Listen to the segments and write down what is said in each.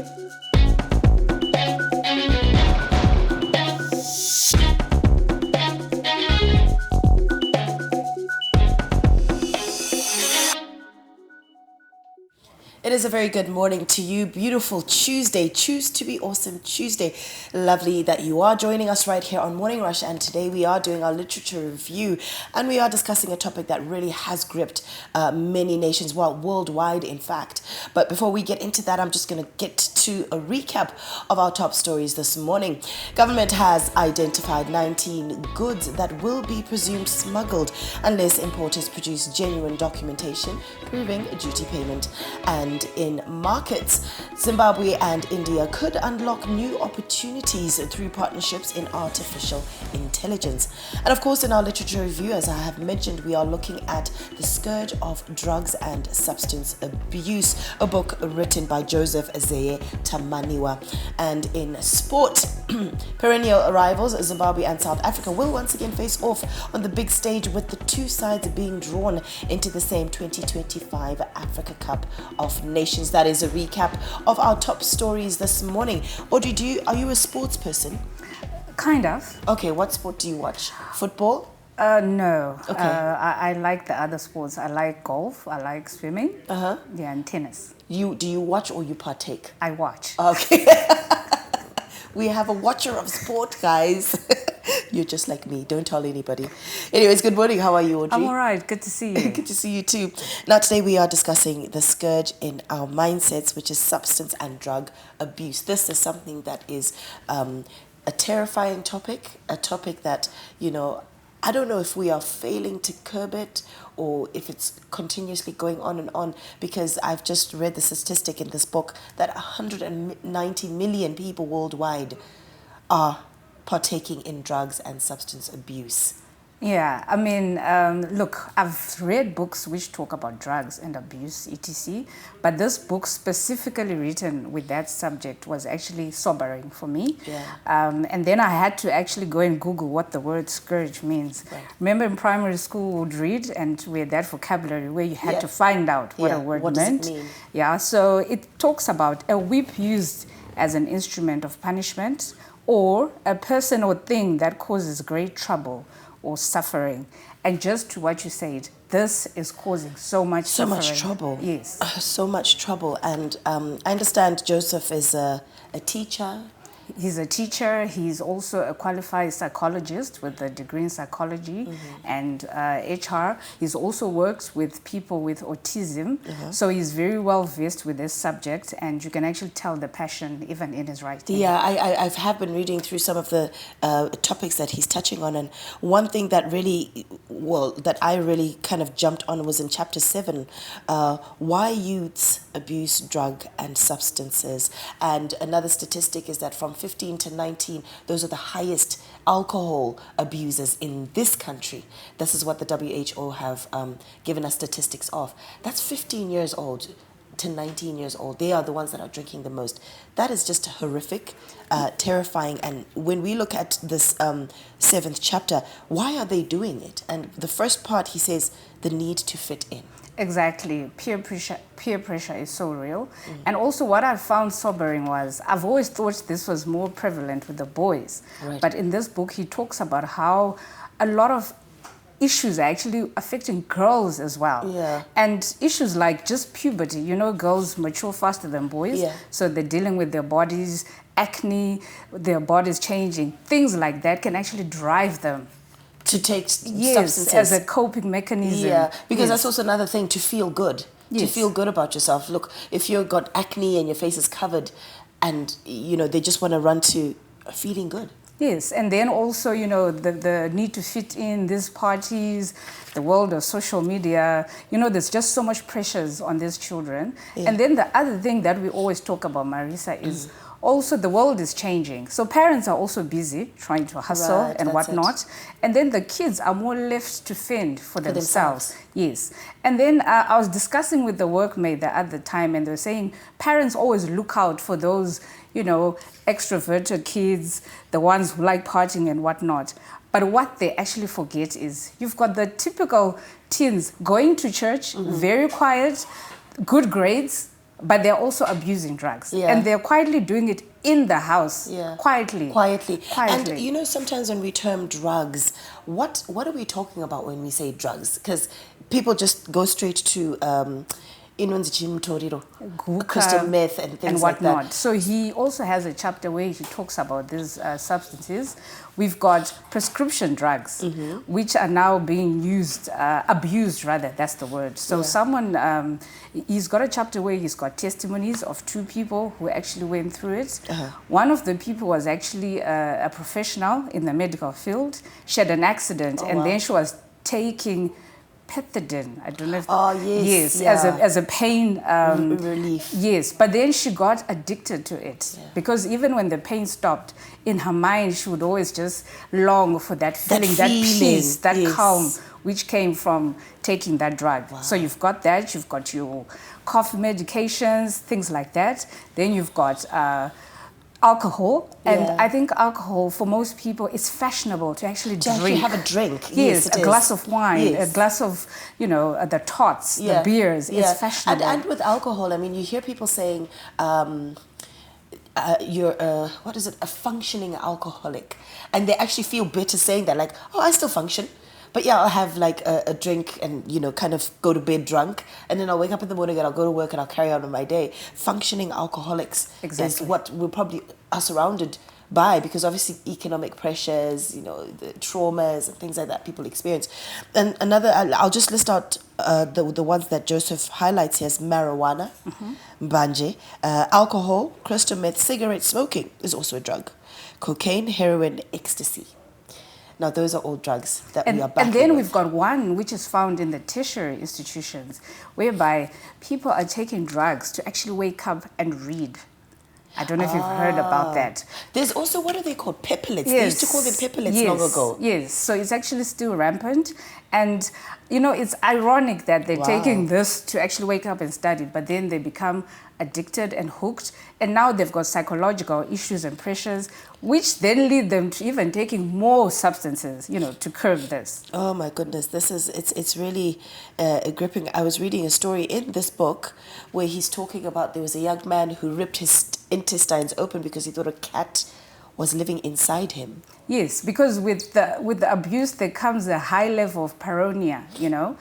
It is a very good morning to you. Beautiful Tuesday. Choose to be awesome Tuesday. Lovely that you are joining us right here on Morning Rush. And today we are doing our literature review. And we are discussing a topic that really has gripped many nations, well, worldwide, in fact. But before we get into that, I'm just going to get to a recap of our top stories this morning. Government has identified 19 goods that will be presumed smuggled unless importers produce genuine documentation proving duty payment. And in markets, Zimbabwe and India could unlock new opportunities through partnerships in artificial intelligence. And of course, in our literature review, as I have mentioned, we are looking at The Scourge of Drugs and Substance Abuse, a book written by Joseph Zeye Tamaniwa. And in sport, perennial rivals Zimbabwe and South Africa will once again face off on the big stage, with the two sides being drawn into the same 2025 Africa Cup of Nations. That is a recap of our top stories this morning. Audrey, are you a sports person? Kind of. Okay, what sport do you watch? Football? No. Okay. I like the other sports. I like golf. I like swimming. Yeah, and tennis. Do you watch or you partake? I watch. Okay. We have a watcher of sport, guys. You're just like me. Don't tell anybody. Anyways, good morning. How are you, Audrey? I'm all right. Good to see you. Good to see you too. Now, today we are discussing the scourge in our mindsets, which is substance and drug abuse. This is something that is a terrifying topic, a topic that, I don't know if we are failing to curb it or if it's continuously going on, because I've just read the statistic in this book that 190 million people worldwide are partaking in drugs and substance abuse. Yeah, I mean, look, I've read books which talk about drugs and abuse, etc. But this book specifically written with that subject was actually sobering for me. Yeah. And then I had to actually go and Google what the word scourge means. Right. Remember in primary school we would read and we had that vocabulary where you had to find out what a word what meant. Does it mean? Yeah, so it talks about a whip used as an instrument of punishment, or a person or thing that causes great trouble or suffering. And just to what you said, this is causing so much suffering. So much trouble. Yes. So much trouble. And I understand Joseph is a teacher. He's a teacher. He's also a qualified psychologist with a degree in psychology and HR. He's also works with people with autism. So he's very well versed with this subject, and you can actually tell the passion even in his writing. Yeah, I have been reading through some of the topics that he's touching on, and one thing that I really kind of jumped on was in chapter 7, why youths abuse drug and substances. And another statistic is that from 15 to 19, those are the highest alcohol abusers in this country. This is what the WHO have given us statistics of. That's 15 years old to 19 years old. They are the ones that are drinking the most. That is just horrific, terrifying. And when we look at this 7th chapter, why are they doing it? And the first part, he says, the need to fit in. Exactly. Peer pressure is so real. And also what I found sobering was, I've always thought this was more prevalent with the boys. Right. But in this book, he talks about how a lot of issues are actually affecting girls as well. Yeah. And issues like just puberty. Girls mature faster than boys. Yeah. So they're dealing with their bodies, acne, their bodies changing. Things like that can actually drive them To take substances. as a coping mechanism. Yeah, because that's also another thing, to feel good. Yes. To feel good about yourself. Look, if you've got acne and your face is covered and, they just want to run to feeling good. Yes, and then also, the need to fit in these parties, the world of social media, there's just so much pressures on these children. Yeah. And then the other thing that we always talk about, Marisa, is also the world is changing. So parents are also busy trying to hustle and whatnot. And then the kids are more left to fend for themselves. Yes. And then I was discussing with the workmate at the time, and they were saying parents always look out for those, extroverted kids, the ones who like partying and whatnot. But what they actually forget is you've got the typical teens going to church, very quiet, good grades, but they're also abusing drugs. Yeah. And they're quietly doing it in the house. Yeah. Quietly. And you know, sometimes when we term drugs, what are we talking about when we say drugs? Because people just go straight to crystal meth and things like whatnot. that. So he also has a chapter where he talks about these substances. We've got prescription drugs, which are now being abused rather, that's the word. So someone, he's got a chapter where he's got testimonies of 2 people who actually went through it. One of the people was actually a professional in the medical field. She had an accident and then she was taking pethidine. I don't know if as a pain relief. Yes, but then she got addicted to it because even when the pain stopped, in her mind she would always just long for that feeling, that peace, that calm, which came from taking that drug. So you've got that, you've got your cough medications, things like that. Then you've got alcohol, and I think alcohol for most people is fashionable to actually actually have a drink. Yes, a glass of wine, a glass of, you know, the tots, the beers. It's fashionable. And with alcohol, I mean, you hear people saying you're what is it, a functioning alcoholic, and they actually feel bitter saying that, like, oh, I still function. But yeah, I'll have like a drink and, you know, kind of go to bed drunk. And then I'll wake up in the morning and I'll go to work and I'll carry on with my day. Functioning alcoholics is what we probably are surrounded by, because obviously economic pressures, you know, the traumas and things like that people experience. And another, I'll just list out the ones that Joseph highlights here: is marijuana, mbanje, alcohol, crystal meth, cigarette smoking is also a drug, cocaine, heroin, ecstasy. Now, those are all drugs that we are backing. And then we've got one which is found in the tertiary institutions, whereby people are taking drugs to actually wake up and read. I don't know if you've heard about that. There's also, what are they called? Pepperlets. They used to call them pepperlets long ago. Yes, so it's actually still rampant. And, you know, it's ironic that they're taking this to actually wake up and study, but then they become addicted and hooked. And now they've got psychological issues and pressures, which then lead them to even taking more substances, you know, to curb this. Oh my goodness, it's really gripping. I was reading a story in this book where he's talking about, there was a young man who ripped his intestines open because he thought a cat was living inside him. Yes, because with the abuse there comes a high level of paranoia, you know,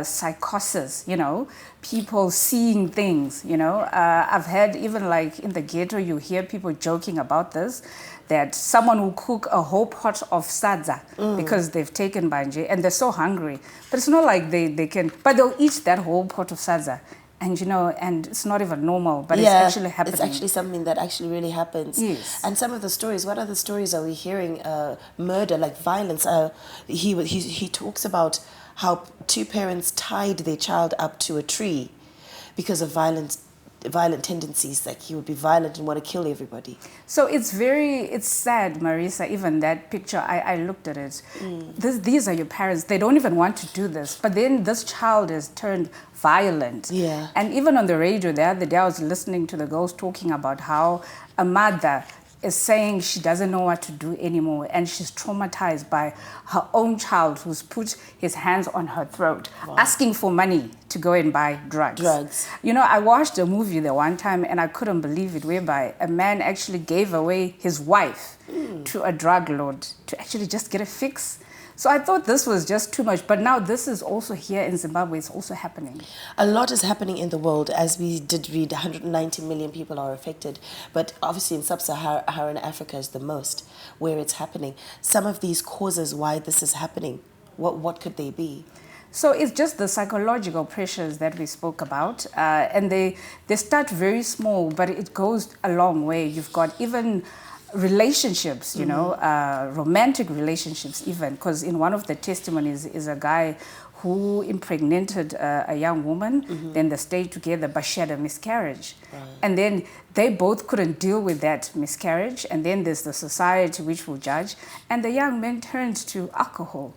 psychosis, you know, people seeing things, you know. I've heard even like in the ghetto, you hear people joking about this, that someone will cook a whole pot of sadza because they've taken banje and they're so hungry. But it's not like they can, but they'll eat that whole pot of sadza. And, you know, and it's not even normal, but it's actually happening. It's actually something that actually really happens. Yes. And some of the stories, what other stories are we hearing? Murder, like violence. He talks about how 2 parents tied their child up to a tree because of violent tendencies, like he would be violent and want to kill everybody. So it's sad, Marisa, even that picture, I looked at it. These are your parents. They don't even want to do this. But then this child is turned violent. Yeah. And even on the radio the other day, I was listening to the girls talking about how a mother is saying she doesn't know what to do anymore, and she's traumatized by her own child who's put his hands on her throat, asking for money to go and buy drugs. You know, I watched a movie the one time and I couldn't believe it, whereby a man actually gave away his wife to a drug lord to actually just get a fix. So I thought this was just too much. But now this is also here in Zimbabwe. It's also happening. A lot is happening in the world. As we did read, 190 million people are affected. But obviously in sub-Saharan Africa is the most where it's happening. Some of these causes why this is happening, what could they be? So it's just the psychological pressures that we spoke about. And they start very small, but it goes a long way. You've got even relationships, you know, romantic relationships even, because in one of the testimonies is a guy who impregnated a young woman, then they stayed together, but she had a miscarriage. And then they both couldn't deal with that miscarriage, and then there's the society which will judge, and the young man turned to alcohol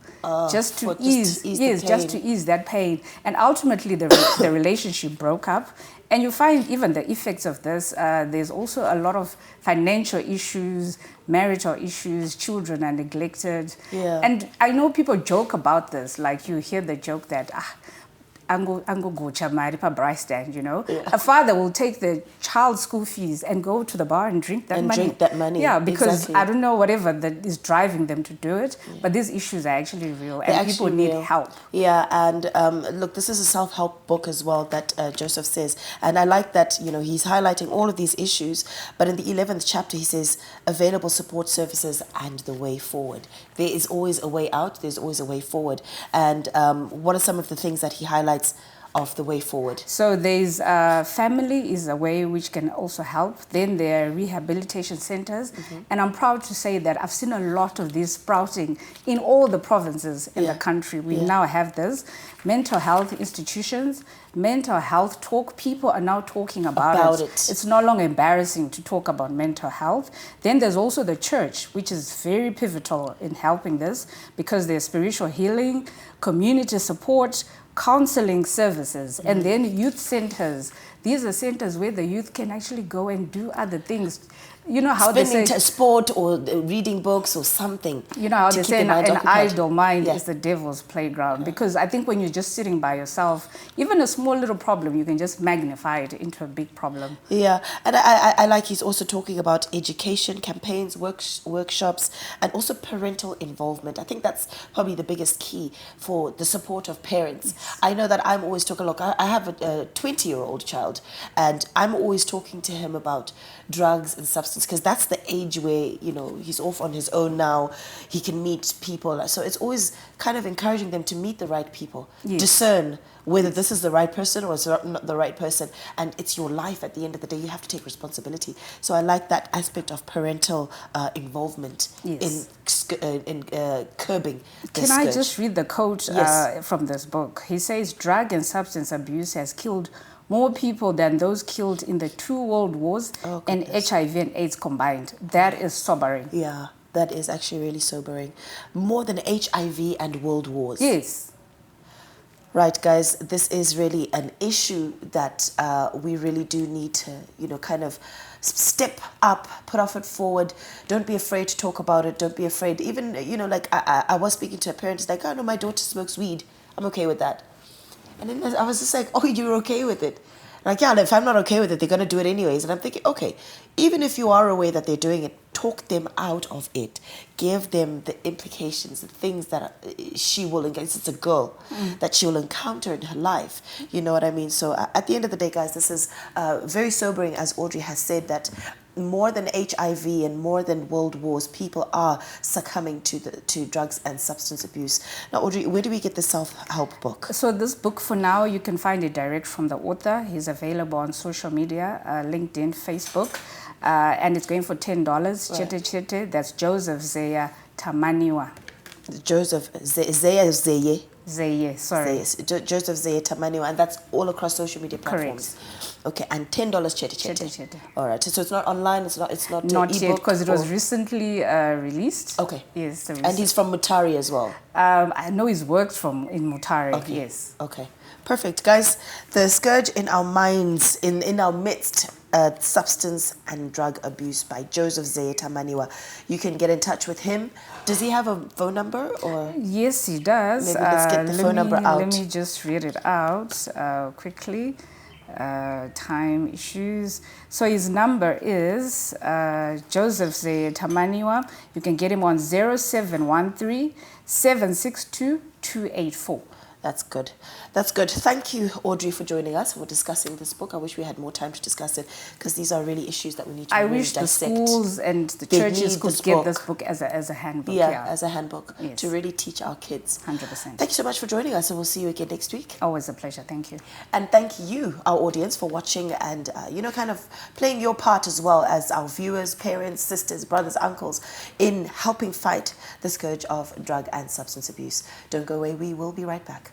just to ease that pain. And ultimately the relationship broke up. And you find even the effects of this, there's also a lot of financial issues, marital issues, children are neglected. Yeah. And I know people joke about this, like you hear the joke that ango gocha mari pa bryce stand, you know. A father will take the child's school fees and go to the bar and drink that money. Drink that money. Yeah, because exactly. I don't know whatever that is driving them to do it, but these issues are actually real and people need help. Yeah, and look, this is a self-help book as well that Joseph says, and I like that, you know, he's highlighting all of these issues, but in the 11th chapter he says available support services and the way forward. There is always a way out, there's always a way forward. And what are some of the things that he highlights of the way forward? So there's family is a way which can also help. Then there are rehabilitation centers. And I'm proud to say that I've seen a lot of these sprouting in all the provinces in the country. We now have this. Mental health institutions, mental health talk. People are now talking about it. It's no longer embarrassing to talk about mental health. Then there's also the church, which is very pivotal in helping this because there's spiritual healing, community support, counseling services, and then youth centers. These are centers where the youth can actually go and do other things. You know how they say sport or reading books or something. You know how they say an idle mind is the devil's playground. Because I think when you're just sitting by yourself, even a small little problem, you can just magnify it into a big problem. Yeah, and I like he's also talking about education, campaigns, workshops, and also parental involvement. I think that's probably the biggest key for the support of parents. I know that I'm always talking, look, I have a 20-year-old child, and I'm always talking to him about drugs and substance, because that's the age where, you know, he's off on his own now, he can meet people. So it's always kind of encouraging them to meet the right people, discern whether this is the right person or it's not the right person, and it's your life at the end of the day. You have to take responsibility. So I like that aspect of parental involvement in curbing the Can I just read the quote from this book? He says, drug and substance abuse has killed more people than those killed in the 2 world wars and HIV and AIDS combined. That is sobering. Yeah, that is actually really sobering. More than HIV and world wars. Yes. Right, guys, this is really an issue that we really do need to, you know, kind of step up, put our foot forward. Don't be afraid to talk about it. Don't be afraid. Even, you know, like I was speaking to a parent, like, oh no, my daughter smokes weed. I'm okay with that. And then I was just like, oh, you're okay with it? Like, yeah, if I'm not okay with it, they're going to do it anyways. And I'm thinking, okay, even if you are aware that they're doing it, talk them out of it. Give them the implications, the things that she will encounter. It's a girl that she will encounter in her life. You know what I mean? So at the end of the day, guys, this is very sobering, as Audrey has said, that more than HIV and more than world wars, people are succumbing to drugs and substance abuse. Now, Audrey, where do we get the self-help book? So this book, for now, you can find it direct from the author. He's available on social media, LinkedIn, Facebook, and it's going for $10. Chete Chete, that's Joseph Zeya Tamaniwa. Joseph Zeye. Zeye, sorry. Joseph Zeye Tamaniwa, and that's all across social media platforms. Correct. Okay, and $10 Chete Chete. All right, so it's not online, it's not not yet, because it was recently released. Okay. Yes, and he's from Mutari as well. I know he's worked in Mutari. Okay. Yes. Okay. Perfect, guys. The scourge in our minds, in our midst. Substance and Drug Abuse by Joseph Zeye Tamaniwa. You can get in touch with him. Does he have a phone number? Or yes, he does. Maybe let's get the phone number out. Let me just read it out quickly. Time issues. So his number is Joseph Zeye Tamaniwa. You can get him on 0713 762 284. That's good. That's good. Thank you, Audrey, for joining us, for discussing this book. I wish we had more time to discuss it, because these are really issues that we need to really dissect. I wish the schools and the churches could get this book as a handbook. Yeah, as a handbook, to really teach our kids. 100%. Thank you so much for joining us, and we'll see you again next week. Always a pleasure. Thank you. And thank you, our audience, for watching and, you know, kind of playing your part as well as our viewers, parents, sisters, brothers, uncles, in helping fight the scourge of drug and substance abuse. Don't go away. We will be right back.